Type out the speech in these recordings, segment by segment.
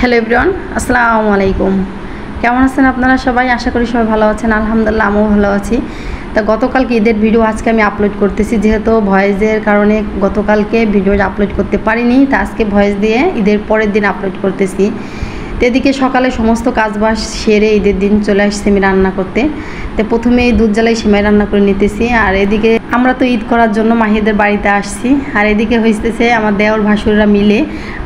Hello everyone, আসসালামু আলাইকুম। কেমন আছেন আপনারা সবাই? আশা করি সবাই ভালো আছেন। আলহামদুলিল্লাহ আমিও ভালো আছি। তো গতকালকে ঈদের ভিডিও আজকে আমি আপলোড করতেছি, যেহেতু ভয়েসের কারণে গতকালকে ভিডিও আপলোড করতে পারিনি, তা আজকে ভয়েস দিয়ে ঈদের পরের দিন আপলোড করতেছি। তো এদিকে সকালে সমস্ত কাজবাজ সেরে ঈদের দিন চলে আসছি আমি রান্না করতে। তো প্রথমে দুধ জ্বালাই সেমাই রান্না করে নিতেছি, আর এদিকে আমরা তো ঈদ করার জন্য মাহিদের বাড়িতে আসছি। আর এদিকে হইতেছে আমার দেওর ভাসুররা মিলে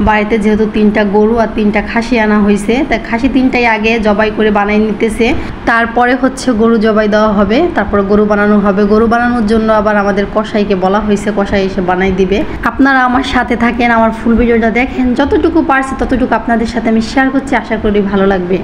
বাড়িতে যেহেতু 3টা গরু আর 3টা খাসি আনা হয়েছে, তাই খাসি 3টাই আগে জবাই করে বানাই নিতেছে, তারপরে হচ্ছে গরু জবাই দেওয়া হবে, তারপরে গরু বানানো হবে। গরু বানানোর জন্য আবার আমাদের কসাইকে বলা হয়েছে, কসাই এসে বানাই দিবে। আপনারা আমার সাথে থাকেন, আমার ফুল ভিডিওটা দেখেন, যতটুকু পারছি ততটুকু আপনাদের সাথে আমি শেয়ার করছি, আশা করি ভালো লাগবে।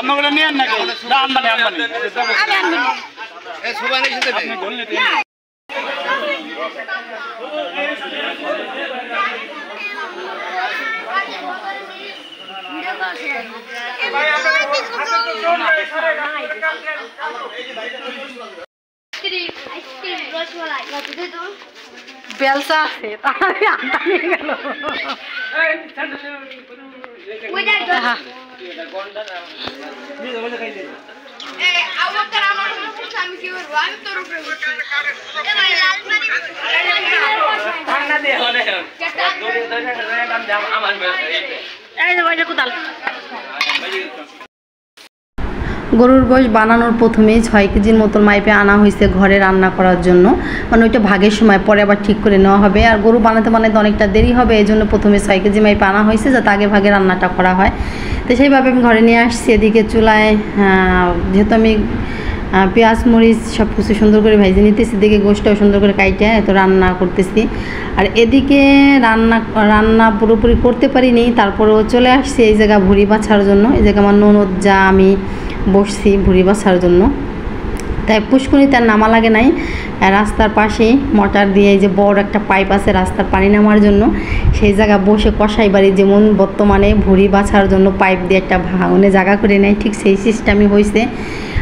আপনারা নিয়ে না কেউ আনবানি বেলসা আছে তাহলে আটা নিয়ে গেল। গরুর গোশ বানানোর প্রথমে 6 কেজির মতন মাইপে আনা হয়েছে ঘরে রান্না করার জন্য, মানে ওইটা ভাগের সময় পরে আবার ঠিক করে নেওয়া হবে। আর গরু বানাতে অনেকটা দেরি হবে, এই জন্য প্রথমে 6 কেজি মাইপে আনা হয়েছে যাতে আগে ভাগে রান্নাটা করা হয়। তো সেইভাবে আমি ঘরে নিয়ে আসছি। এদিকে চুলায় যেহেতু আমি পেঁয়াজ মরিচ সব কিছু সুন্দর করে ভেজে নিতেছি, এদিকে গোশটাও সুন্দর করে কাইটে এত রান্না করতেছি। আর এদিকে রান্না পুরোপুরি করতে পারিনি, তারপরেও চলে আসছি এই জায়গা ভুড়ি বাছার জন্য। এই জায়গা আমার ননদ যা আমি বসছি ভুড়ি বাছার জন্য। তাই পুষ্কুনিতে আর নামা লাগে নাই, রাস্তার পাশেই মোটর দিয়ে এই যে বড় একটা পাইপ আছে রাস্তার পানি নামার জন্য, সেই জায়গা বসে কষাই বাড়ি যেমন বর্তমানে ভুড়ি বাছার জন্য পাইপ দিয়ে একটা ভাঙনে জায়গা করে নেয়, ঠিক সেই সিস্টেমই হয়েছে।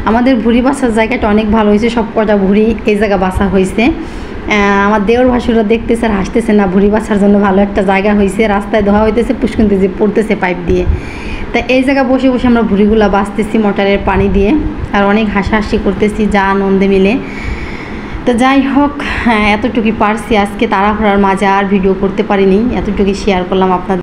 আমাদের ভুড়ি বাছার জায়গাটা অনেক ভালো হয়েছে, সব কটা ভুড়ি এই জায়গা বাছা হয়েছে। আমার দেওর ভাসুরা দেখতেছে আর হাসতেছে, না ভুড়ি বাছার জন্য ভালো একটা জায়গা হয়েছে, রাস্তায় ধোয়া হইতেছে, পুষ্কুনিতে যে পড়তেছে পাইপ দিয়ে। তা এই জায়গা বসে বসে আমরা ভুড়িগুলা বাছতেছি মোটরের পানি দিয়ে, আর অনেক হাসাহাসি করতেছি যা আনন্দে মিলে। তো যাই হোক, এতটুকুই পারছি আজকে, তাড়াহুড়ার মাঝে আর ভিডিও করতে পারিনি, এতটুকুই শেয়ার করলাম আপনাদের।